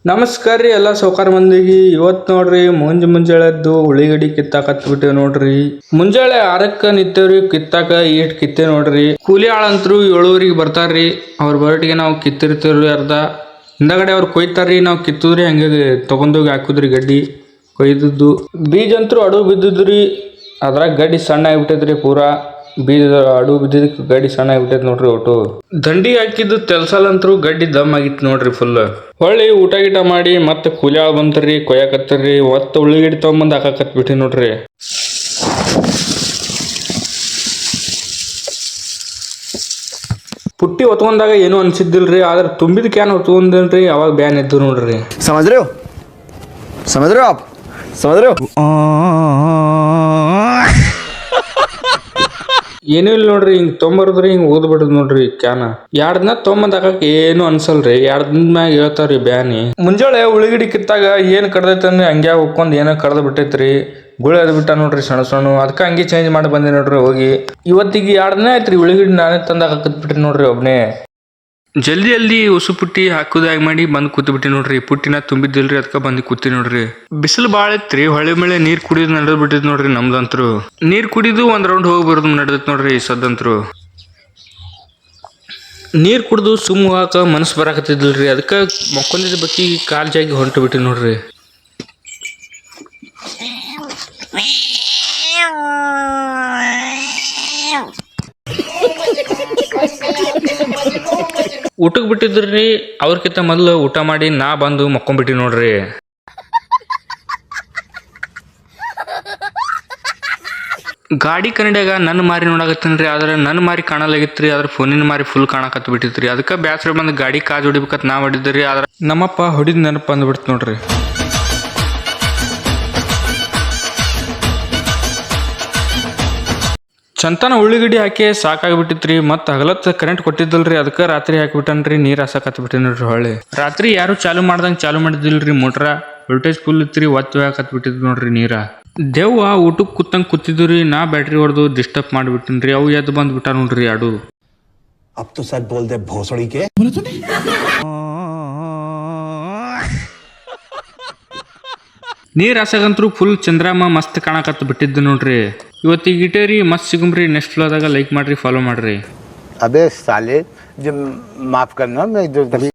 ನಮಸ್ಕಾರ ರೀ ಎಲ್ಲ ಸೌಕಾರ ಮಂದಿಗೆ. ಇವತ್ತು ನೋಡ್ರಿ ಮುಂಜಾಳೆದ್ದು ಉಳ್ಳಿಗಡ್ಡಿ ಕಿತ್ತಾಕತ್ಬಿಟ್ಟೆ ನೋಡ್ರಿ. ಮುಂಜಾಳೆ 6ಕ್ಕೆ ನಿಂತೇವ್ರಿ ಕಿತ್ತಾಕ. ಈಟ್ ಕಿತ್ತೆ ನೋಡ್ರಿ. ಕೂಲಿ ಆಳಂತ್ರು 7 ಬರ್ತಾರ್ರಿ. ಅವ್ರ ಬರಟಿಗೆ ನಾವು ಕಿತ್ತಿರ್ತೇವ್ರಿ. ಅರ್ಧ ಹಿಂದಗಡೆ ಅವ್ರು ಕೊಯ್ತಾರ್ರಿ, ನಾವು ಕಿತ್ತುದ್ರಿ ಹಂಗೆ ತಗೊಂಡೋಗಿ ಹಾಕುದ್ರಿ ಗಡ್ಡಿ ಕೊಯ್ದದ್ದು. ಬೀಜ ಅಂತೂ ಅಡು ಬಿದ್ದಿದ್ರಿ. ಅದ್ರಾಗ ಗಡ್ಡಿ ಸಣ್ಣ ಆಗಿಬಿಟ್ಟೈತ್ರಿ. ಪೂರಾ ಬೀಜ ಅಡು ಬಿದ್ದಿದ್ದಕ್ಕೆ ಗಡ್ಡಿ ಸಣ್ಣ ಆಗಿಬಿಟ್ಟೈತಿ ನೋಡ್ರಿ. ಒಟ್ಟು ದಂಡಿ ಹಾಕಿದ್ದು ತೆಲ್ಸಲ್ಲಂತ್ರು ಗಡ್ಡಿ ದಮ್ ಆಗಿತ್ತು ನೋಡ್ರಿ ಫುಲ್. ಹೊಳ್ಳಿ ಊಟ ಗೀಟ ಮಾಡಿ ಮತ್ತೆ ಕೂಲಿ ಆಳ್ ಬಂತರ್ರಿ, ಕೊಯ್ಯಾಕತ್ತರ್ರಿ. ಒತ್ತ ಉಳ್ಳಿಗಡ್ಡಿ ತಗೊಂಬಂದು ಹಾಕಾಕತ್ಬಿಟ್ಟಿ ನೋಡ್ರಿ. ಪುಟ್ಟಿ ಹೊತ್ಕೊಂಡಾಗ ಏನೂ ಅನ್ಸಿದ್ದಿಲ್ರಿ, ಆದ್ರೆ ತುಂಬಿದ ಕ್ಯಾನ್ ಹೊತ್ಕೊಂಡ್ರಿ ಅವಾಗ ಬ್ಯಾನ್ ಎದ್ದು ನೋಡ್ರಿ. समझ रहे हो आप ಏನೂ ಇಲ್ಲ ನೋಡ್ರಿ. ಹಿಂಗ್ ತೊಂಬರ್ದ್ರಿ ಹಿಂಗ್ ಓದ್ಬಿಡುದು ನೋಡ್ರಿ ಕ್ಯಾನ. 2 ದಿನ ತೊಗೊಂಬಂದ್ ಹಾಕಕ್ ಏನು ಅನ್ಸಲ್ರಿ. 2 ದಿನದ ಮ್ಯಾಗ ಹೇಳ್ತಾವ್ರಿ ಬ್ಯಾನಿ. ಮುಂಜಾಳೆ ಉಳ್ಳಿಗಡ್ಡಿ ಕಿತ್ತಾಗ ಏನ್ ಕಡ್ದೈತಂದ್ರೆ ಹಂಗ್ಯಾ ಹೋಗ್ಕೊಂಡ್ ಏನೋ ಕಡ್ದು ಬಿಟ್ಟೈತ್ರಿ. ಗುಳಿ ಅದ್ ಬಿಟ್ಟ ನೋಡ್ರಿ ಸಣ್ಣ ಸಣ್ಣ. ಅದಕ್ಕೆ ಹಂಗೆ ಚೇಂಜ್ ಮಾಡಿ ಬಂದೆ ನೋಡ್ರಿ ಹೋಗಿ. ಇವತ್ತಿಗೆ 2 ದಿನ ಆಯ್ತ್ರಿ ಉಳ್ಳಿಗಡ್ಡಿ ನಾನೇ ತಂದು ಹಾಕತ್ ಬಿಟ್ರಿ ನೋಡ್ರಿ ಒಬ್ನೇ. ಜಲ್ದಿ ಉಸು ಪುಟ್ಟಿ ಹಾಕುದಾಗಿ ಮಾಡಿ ಬಂದು ಕೂತ್ ಬಿಟ್ಟಿ ನೋಡ್ರಿ. ಪುಟ್ಟಿನ ತುಂಬಿದ್ದಿಲ್ರಿ, ಅದಕ್ಕೆ ಬಂದು ಕೂತಿ ನೋಡ್ರಿ. ಬಿಸಿಲು ಭಾಳ ಐತ್ರಿ. ಹೊಳೆ ಮಳೆ ನೀರ್ ಕುಡಿಯೋದು ನಡೆದ್ ಬಿಟ್ಟಿದ್ ನೋಡ್ರಿ ನಮ್ದಂತ್ರು. ನೀರ್ ಕುಡಿದು 1 ರೌಂಡ್ ಹೋಗಿ ಬರೋದು ನಡೆದೈತ್ ನೋಡ್ರಿ ಈ ಸದ್ದಂತ್ರು. ನೀರ್ ಕುಡ್ದು ಸುಮ್ ಹೋಗಾಕ ಮನಸ್ಸು ಬರಾಕತ್ತಿದ್ದಿಲ್ರಿ. ಅದಕ್ಕೆ ಮಕ್ಕೊಂದಿದ್ದ ಬಕ್ಕಿ ಕಾಲ್ ಜಾಗಿ ಹೊಂಟು ಬಿಟ್ಟಿ ನೋಡ್ರಿ. ಊಟಕ್ಕೆ ಬಿಟ್ಟಿದ್ರಿ. ಅವ್ರಕಿಂತ ಮೊದಲು ಊಟ ಮಾಡಿ ನಾ ಬಂದು ಮಕ್ಕೊಂಡ್ಬಿಟ್ಟಿ ನೋಡ್ರಿ. ಗಾಡಿ ಕನ್ನಡಿಯಾಗ ನನ್ನ ಮಾರಿ ನೋಡಾಕತ್ತೇನ್ರಿ. ಆದ್ರೆ ನನ್ನ ಮಾರಿ ಕಾಣಲಾಗಿತ್ರಿ. ಆದ್ರೆ ಫೋನಿನ ಮಾರಿ ಫುಲ್ ಕಾಣಕತ್ ಬಿಟ್ಟಿತ್ರಿ. ಅದಕ್ಕೆ ಬ್ಯಾಸ್ರ ಬಂದು ಗಾಡಿ ಕಾಜ್ ಹೊಡಿಬೇಕತ್ ನಾ ಹೊಡಿದ್ರಿ. ಆದ್ರೆ ನಮ್ಮಪ್ಪ ಹೊಡಿದ್ ನೆನಪು ಬಂದ್ಬಿಡ್ತು ನೋಡ್ರಿ. ಚಂತನ ಉಳ್ಳಿಗಡ್ಡಿ ಹಾಕಿ ಸಾಕಾಗ್ಬಿಟ್ಟಿತ್ರಿ. ಮತ್ತೆ ಹಗಲತ್ ಕರೆಂಟ್ ಕೊಟ್ಟಿದ್ದಲ್ರಿ, ಅದಕ್ಕೆ ರಾತ್ರಿ ಹಾಕಿಬಿಟ್ಟನ್ರಿ. ನೀರ್ ಹಾಸಕತ್ ಬಿಟ್ಟಿ ನೋಡ್ರಿ. ಹೊಳ್ಳಿ ರಾತ್ರಿ ಯಾರು ಚಾಲು ಮಾಡ್ದಂಗೆ ಚಾಲು ಮಾಡಿದಿಲ್ರಿ. ಮೋಟ್ರ ವೋಲ್ಟೇಜ್ ಫುಲ್ ಇತ್ರಿ. ಒತ್ತು ಹಾಕತ್ ಬಿಟ್ಟಿದ್ ನೋಡ್ರಿ ನೀರ. ದೇವ್ವ ಊಟಕ್ಕೆ ಕೂತಂಗೆ ಕೂತಿದ್ರಿ. ನಾ ಬ್ಯಾಟ್ರಿ ಹೊಡೆದು ಡಿಸ್ಟರ್ಬ್ ಮಾಡಿಬಿಟ್ಟಿನ್ರಿ. ಅವು ಎದ್ದು ಬಂದ್ಬಿಟ್ಟ ನೋಡ್ರಿ ಅಡು. अब तो सच बोल दे भोसड़ी के ನೀರ್ ಹಾಸಕಂತ್ರು ಫುಲ್ ಚಂದ್ರಮ್ಮ ಮಸ್ತ್ ಕಾಣಕತ್ ಬಿಟ್ಟಿದ್ದು ನೋಡ್ರಿ. ಇವತ್ತಿಗೆ ಇಟೇರಿ ಮಸ್ತ್ ಸಿಗುಮ್ರಿ. ನೆಕ್ಸ್ಟ್ ಫ್ಲೋದಾಗ ಲೈಕ್ ಮಾಡ್ರಿ, ಫಾಲೋ ಮಾಡ್ರಿ. अबे साले जब माफ करना मैं